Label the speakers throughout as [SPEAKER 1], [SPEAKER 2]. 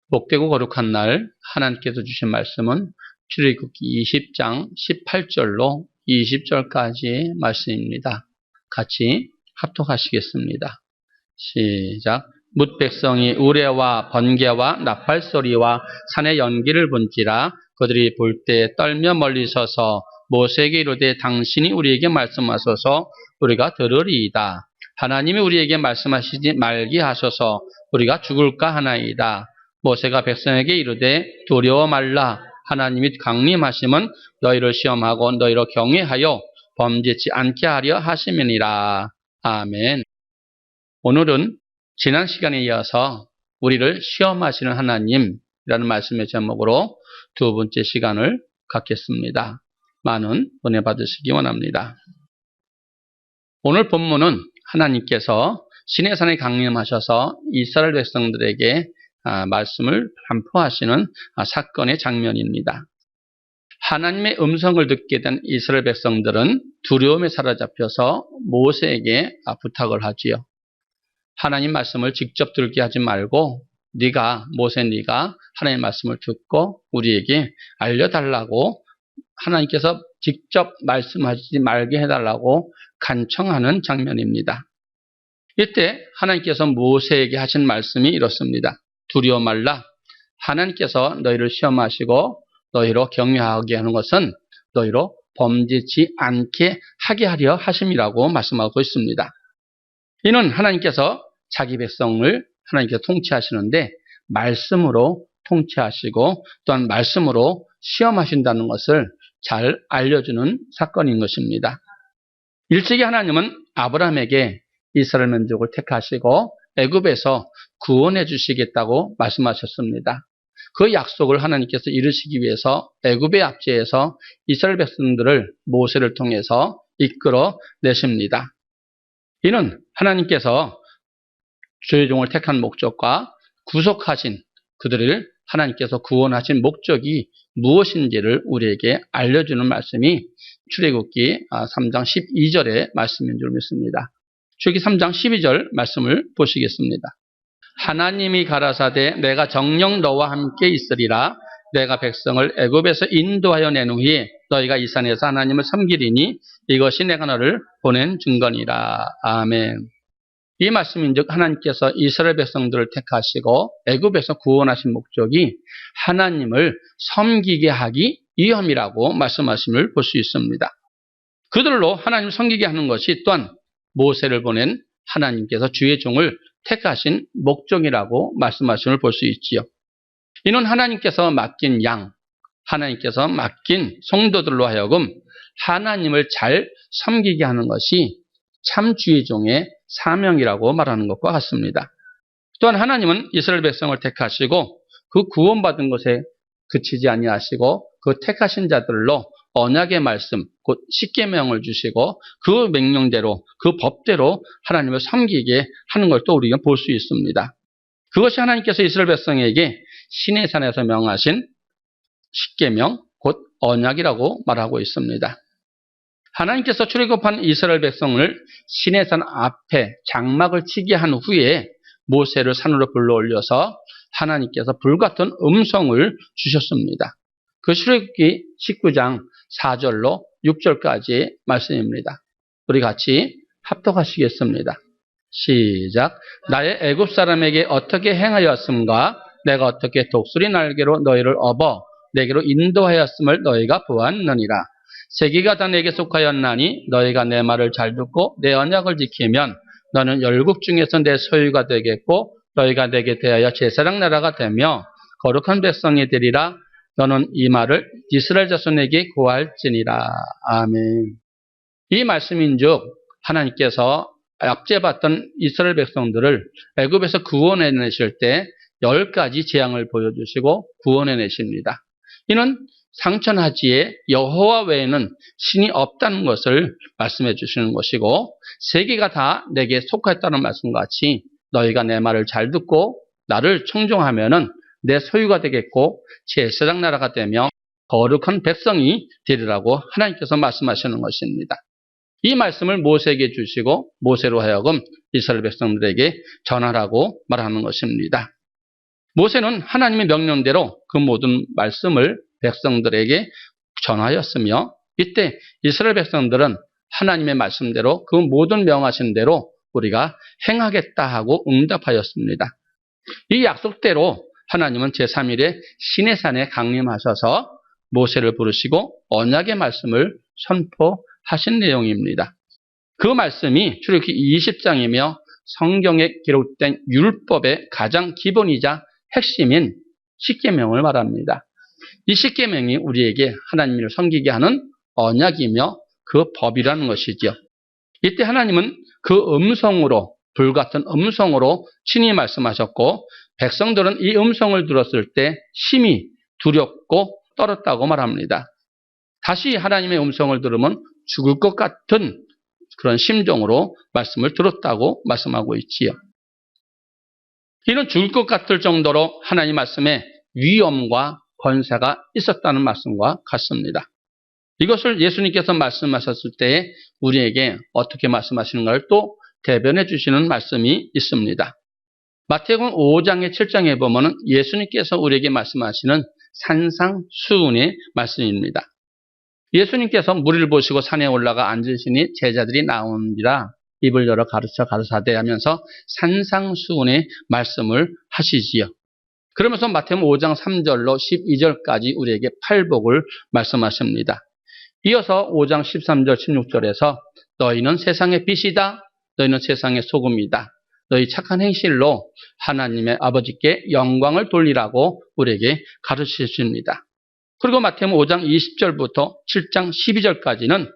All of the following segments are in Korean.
[SPEAKER 1] 복되고 거룩한 날 하나님께서 주신 말씀은 출애굽기 20장 18절로 20절까지의 말씀입니다. 같이 합독하시겠습니다. 시작. 뭇 백성이 우레와 번개와 나팔 소리와 산의 연기를 본지라 그들이 볼 때 떨며 멀리 서서 모세에게 이르되 당신이 우리에게 말씀하소서 우리가 들으리이다. 하나님이 우리에게 말씀하시지 말게 하소서 우리가 죽을까 하나이다. 모세가 백성에게 이르되 두려워 말라. 하나님이 강림하심은 너희를 시험하고 너희로 경외하여 범죄치 않게 하려 하심이니라. 아멘. 오늘은 지난 시간에 이어서 우리를 시험하시는 하나님이라는 말씀의 제목으로 두 번째 시간을 갖겠습니다. 많은 은혜 받으시기 원합니다. 오늘 본문은 하나님께서 시내산에 강림하셔서 이스라엘 백성들에게 말씀을 반포하시는 사건의 장면입니다. 하나님의 음성을 듣게 된 이스라엘 백성들은 두려움에 사로잡혀서 모세에게 부탁을 하지요. 하나님 말씀을 직접 들게 하지 말고 모세 네가 하나님 말씀을 듣고 우리에게 알려달라고 하나님께서 직접 말씀하시지 말게 해달라고 간청하는 장면입니다. 이때 하나님께서 모세에게 하신 말씀이 이렇습니다. 두려워 말라. 하나님께서 너희를 시험하시고 너희로 경외하게 하는 것은 너희로 범죄치 않게 하게 하려 하심이라고 말씀하고 있습니다. 이는 하나님께서 자기 백성을 하나님께서 통치하시는데 말씀으로 통치하시고 또한 말씀으로 시험하신다는 것을 잘 알려주는 사건인 것입니다. 일찍이 하나님은 아브라함에게 이스라엘 민족을 택하시고 애굽에서 구원해 주시겠다고 말씀하셨습니다. 그 약속을 하나님께서 이루시기 위해서 애굽의 압제에서 이스라엘 백성들을 모세를 통해서 이끌어 내십니다. 이는 하나님께서 주의 종을 택한 목적과 구속하신 그들을 하나님께서 구원하신 목적이 무엇인지를 우리에게 알려주는 말씀이 출애굽기 3장 12절의 말씀인 줄 믿습니다. 출애굽기 3장 12절 말씀을 보시겠습니다. 하나님이 가라사대 내가 정녕 너와 함께 있으리라. 내가 백성을 애굽에서 인도하여 낸 후에 너희가 이 산에서 하나님을 섬기리니 이것이 내가 너를 보낸 증거니라. 아멘. 이 말씀인즉 하나님께서 이스라엘 백성들을 택하시고 애굽에서 구원하신 목적이 하나님을 섬기게 하기 위함이라고 말씀하심을 볼 수 있습니다. 그들로 하나님을 섬기게 하는 것이 또한 모세를 보낸 하나님께서 주의 종을 택하신 목적이라고 말씀하심을 볼 수 있지요. 이는 하나님께서 맡긴 하나님께서 맡긴 성도들로 하여금 하나님을 잘 섬기게 하는 것이 참 주의 종의 사명이라고 말하는 것과 같습니다. 또한 하나님은 이스라엘 백성을 택하시고 그 구원받은 것에 그치지 아니하시고 그 택하신 자들로 언약의 말씀, 곧 십계명을 주시고 그 명령대로 그 법대로 하나님을 섬기게 하는 걸 또 우리가 볼 수 있습니다. 그것이 하나님께서 이스라엘 백성에게 시내산에서 명하신 십계명, 곧 언약이라고 말하고 있습니다. 하나님께서 출애굽한 이스라엘 백성을 시내산 앞에 장막을 치게 한 후에 모세를 산으로 불러올려서 하나님께서 불같은 음성을 주셨습니다. 그 출애굽기 19장 4절로 6절까지의 말씀입니다. 우리 같이 합독하시겠습니다. 시작. 나의 애굽 사람에게 어떻게 행하였음과 내가 어떻게 독수리 날개로 너희를 업어 내게로 인도하였음을 너희가 보았느니라. 세계가 다 내게 속하였나니 너희가 내 말을 잘 듣고 내 언약을 지키면 너는 열국 중에서 내 소유가 되겠고 너희가 내게 대하여 제사장 나라가 되며 거룩한 백성이 되리라. 너는 이 말을 이스라엘 자손에게 고할지니라. 아멘. 이 말씀인즉 하나님께서 압제받던 이스라엘 백성들을 애굽에서 구원해내실 때 10가지 재앙을 보여주시고 구원해내십니다. 이는 상천하지에 여호와 외에는 신이 없다는 것을 말씀해 주시는 것이고 세계가 다 내게 속하였다는 말씀과 같이 너희가 내 말을 잘 듣고 나를 청종하면은 내 소유가 되겠고 제사장 나라가 되며 거룩한 백성이 되리라고 하나님께서 말씀하시는 것입니다. 이 말씀을 모세에게 주시고 모세로 하여금 이스라엘 백성들에게 전하라고 말하는 것입니다. 모세는 하나님의 명령대로 그 모든 말씀을 백성들에게 전하였으며 이때 이스라엘 백성들은 하나님의 말씀대로 그 모든 명하신 대로 우리가 행하겠다 하고 응답하였습니다. 이 약속대로 하나님은 제3일에 시내산에 강림하셔서 모세를 부르시고 언약의 말씀을 선포하신 내용입니다. 그 말씀이 출애굽기 20장이며 성경에 기록된 율법의 가장 기본이자 핵심인 십계명을 말합니다. 이 십계명이 우리에게 하나님을 섬기게 하는 언약이며 그 법이라는 것이죠. 이때 하나님은 그 음성으로, 불같은 음성으로 친히 말씀하셨고 백성들은 이 음성을 들었을 때 심히 두렵고 떨었다고 말합니다. 다시 하나님의 음성을 들으면 죽을 것 같은 그런 심정으로 말씀을 들었다고 말씀하고 있지요. 이는 죽을 것 같을 정도로 하나님 말씀에 위엄과 권세가 있었다는 말씀과 같습니다. 이것을 예수님께서 말씀하셨을 때에 우리에게 어떻게 말씀하시는가를 또 대변해 주시는 말씀이 있습니다. 마태복음 5장에 7장에 보면 예수님께서 우리에게 말씀하시는 산상수훈의 말씀입니다. 예수님께서 무리를 보시고 산에 올라가 앉으시니 제자들이 나오니라 입을 열어 가르사대 하면서 산상수훈의 말씀을 하시지요. 그러면서 마태복음 5장 3절로 12절까지 우리에게 팔복을 말씀하십니다. 이어서 5장 13절 16절에서 너희는 세상의 빛이다. 너희는 세상의 소금이다. 너희 착한 행실로 하나님의 아버지께 영광을 돌리라고 우리에게 가르치십니다. 그리고 마태복음 5장 20절부터 7장 12절까지는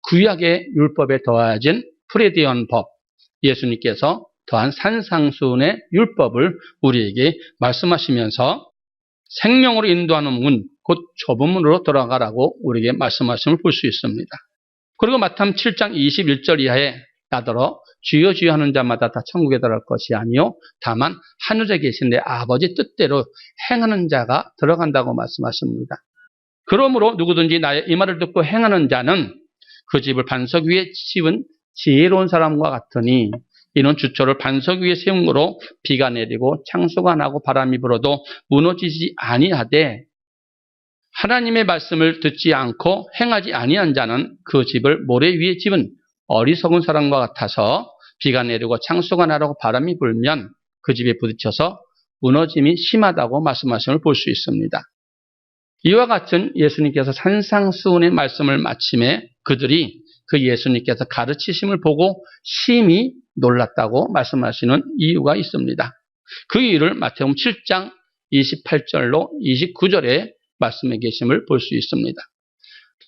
[SPEAKER 1] 구약의 율법에 더해진 프레디언 법, 예수님께서 더한 산상수훈의 율법을 우리에게 말씀하시면서 생명으로 인도하는 문, 곧 좁은 문으로 돌아가라고 우리에게 말씀하심을 볼 수 있습니다. 그리고 마태복음 7장 21절 이하에 나더러 주여 주여 하는 자마다 다 천국에 들어갈 것이 아니요 다만 하늘에 계신 내 아버지 뜻대로 행하는 자가 들어간다고 말씀하십니다. 그러므로 누구든지 나의 이 말을 듣고 행하는 자는 그 집을 반석 위에 지은 지혜로운 사람과 같으니 이는 주초를 반석 위에 세운 거로 비가 내리고 창수가 나고 바람이 불어도 무너지지 아니하되 하나님의 말씀을 듣지 않고 행하지 아니한 자는 그 집을 모래 위에 지은 어리석은 사람과 같아서 비가 내리고 창수가 나고 바람이 불면 그 집에 부딪혀서 무너짐이 심하다고 말씀하심을 볼 수 있습니다. 이와 같은 예수님께서 산상수훈의 말씀을 마침에 그들이 그 예수님께서 가르치심을 보고 심히 놀랐다고 말씀하시는 이유가 있습니다. 그 이유를 마태복음 7장 28절로 29절에 말씀해 계심을 볼 수 있습니다.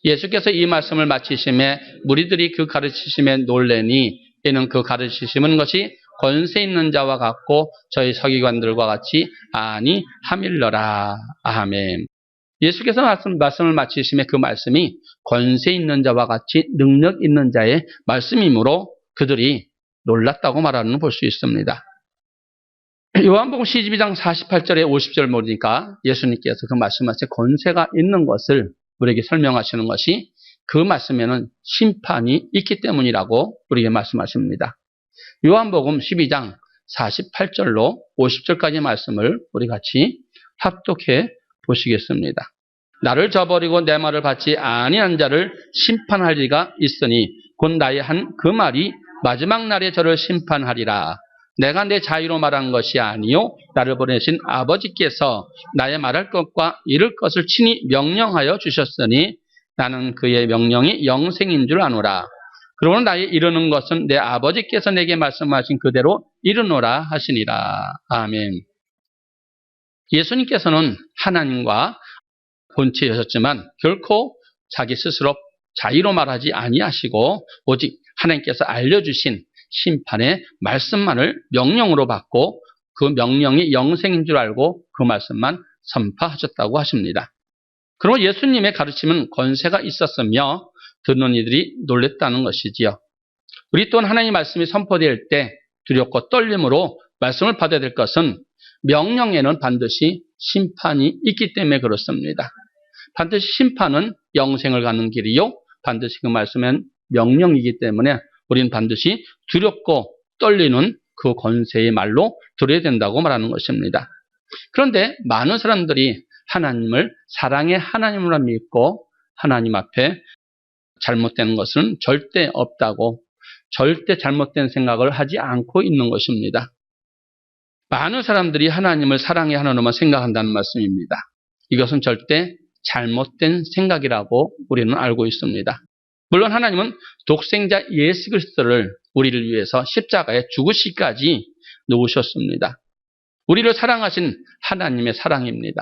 [SPEAKER 1] 예수께서 이 말씀을 마치심에 무리들이 그 가르치심에 놀래니 이는 그 가르치심은 것이 권세 있는 자와 같고 저희 서기관들과 같이 아니함일러라. 아멘. 예수께서 말씀을 마치심에 그 말씀이 권세 있는 자와 같이 능력 있는 자의 말씀이므로 그들이 놀랐다고 말하는 걸 볼 수 있습니다. 요한복음 12장 48절에 50절 보니까 예수님께서 그 말씀하신 권세가 있는 것을 우리에게 설명하시는 것이 그 말씀에는 심판이 있기 때문이라고 우리에게 말씀하십니다. 요한복음 12장 48절로 50절까지 말씀을 우리 같이 합독해 보시겠습니다. 나를 저버리고 내 말을 받지 아니한 자를 심판할 리가 있으니 곧 나의 한 그 말이 마지막 날에 저를 심판하리라. 내가 내 자유로 말한 것이 아니요 나를 보내신 아버지께서 나의 말할 것과 이룰 것을 친히 명령하여 주셨으니 나는 그의 명령이 영생인 줄 아노라. 그러므로 나의 이루는 것은 내 아버지께서 내게 말씀하신 그대로 이루노라 하시니라. 아멘. 예수님께서는 하나님과 본체이셨지만 결코 자기 스스로 자의로 말하지 아니하시고 오직 하나님께서 알려주신 심판의 말씀만을 명령으로 받고 그 명령이 영생인 줄 알고 그 말씀만 선포하셨다고 하십니다. 그러면 예수님의 가르침은 권세가 있었으며 듣는 이들이 놀랬다는 것이지요. 우리 또한 하나님의 말씀이 선포될 때 두렵고 떨림으로 말씀을 받아야 될 것은 명령에는 반드시 심판이 있기 때문에 그렇습니다. 반드시 심판은 영생을 가는 길이요. 반드시 그 말씀은 명령이기 때문에 우리는 반드시 두렵고 떨리는 그 권세의 말로 들어야 된다고 말하는 것입니다. 그런데 많은 사람들이 하나님을 사랑의 하나님으로 믿고 하나님 앞에 잘못된 것은 절대 없다고, 절대 잘못된 생각을 하지 않고 있는 것입니다. 많은 사람들이 하나님을 사랑의 하나님으로만 생각한다는 말씀입니다. 이것은 절대 잘못된 생각이라고 우리는 알고 있습니다. 물론 하나님은 독생자 예수 그리스도를 우리를 위해서 십자가에 죽으시기까지 놓으셨습니다. 우리를 사랑하신 하나님의 사랑입니다.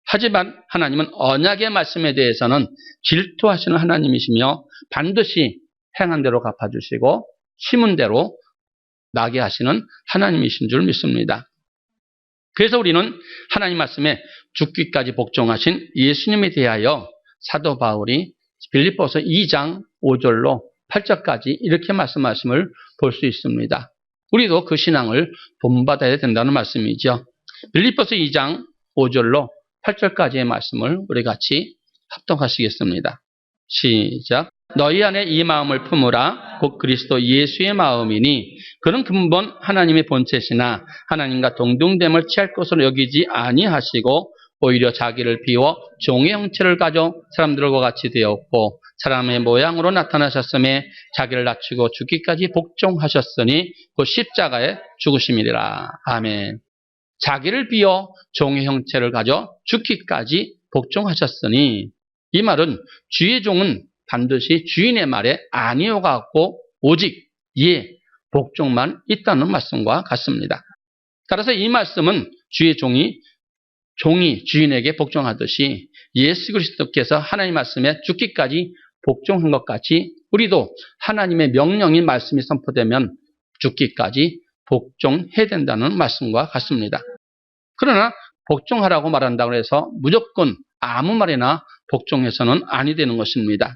[SPEAKER 1] 하지만 하나님은 언약의 말씀에 대해서는 질투하시는 하나님이시며 반드시 행한 대로 갚아주시고 심은 대로 나게 하시는 하나님이신 줄 믿습니다. 그래서 우리는 하나님 말씀에 죽기까지 복종하신 예수님에 대하여 사도 바울이 빌립보서 2장 5절로 8절까지 이렇게 말씀하심을 볼 수 있습니다. 우리도 그 신앙을 본받아야 된다는 말씀이죠. 빌립보서 2장 5절로 8절까지의 말씀을 우리 같이 합독하시겠습니다. 시작. 너희 안에 이 마음을 품으라. 곧 그리스도 예수의 마음이니 그는 근본 하나님의 본체시나 하나님과 동등됨을 취할 것으로 여기지 아니하시고 오히려 자기를 비워 종의 형체를 가져 사람들과 같이 되었고 사람의 모양으로 나타나셨음에 자기를 낮추고 죽기까지 복종하셨으니 곧 십자가에 죽으심이라. 아멘. 자기를 비워 종의 형체를 가져 죽기까지 복종하셨으니, 이 말은 주의 종은 반드시 주인의 말에 아니오가 없고 오직 예, 복종만 있다는 말씀과 같습니다. 따라서 이 말씀은 주의 종이 주인에게 복종하듯이 예수 그리스도께서 하나님 말씀에 죽기까지 복종한 것 같이 우리도 하나님의 명령인 말씀이 선포되면 죽기까지 복종해야 된다는 말씀과 같습니다. 그러나 복종하라고 말한다고 해서 무조건 아무 말이나 복종해서는 아니 되는 것입니다.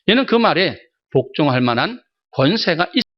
[SPEAKER 1] 얘는 그 말에 복종할 만한 권세가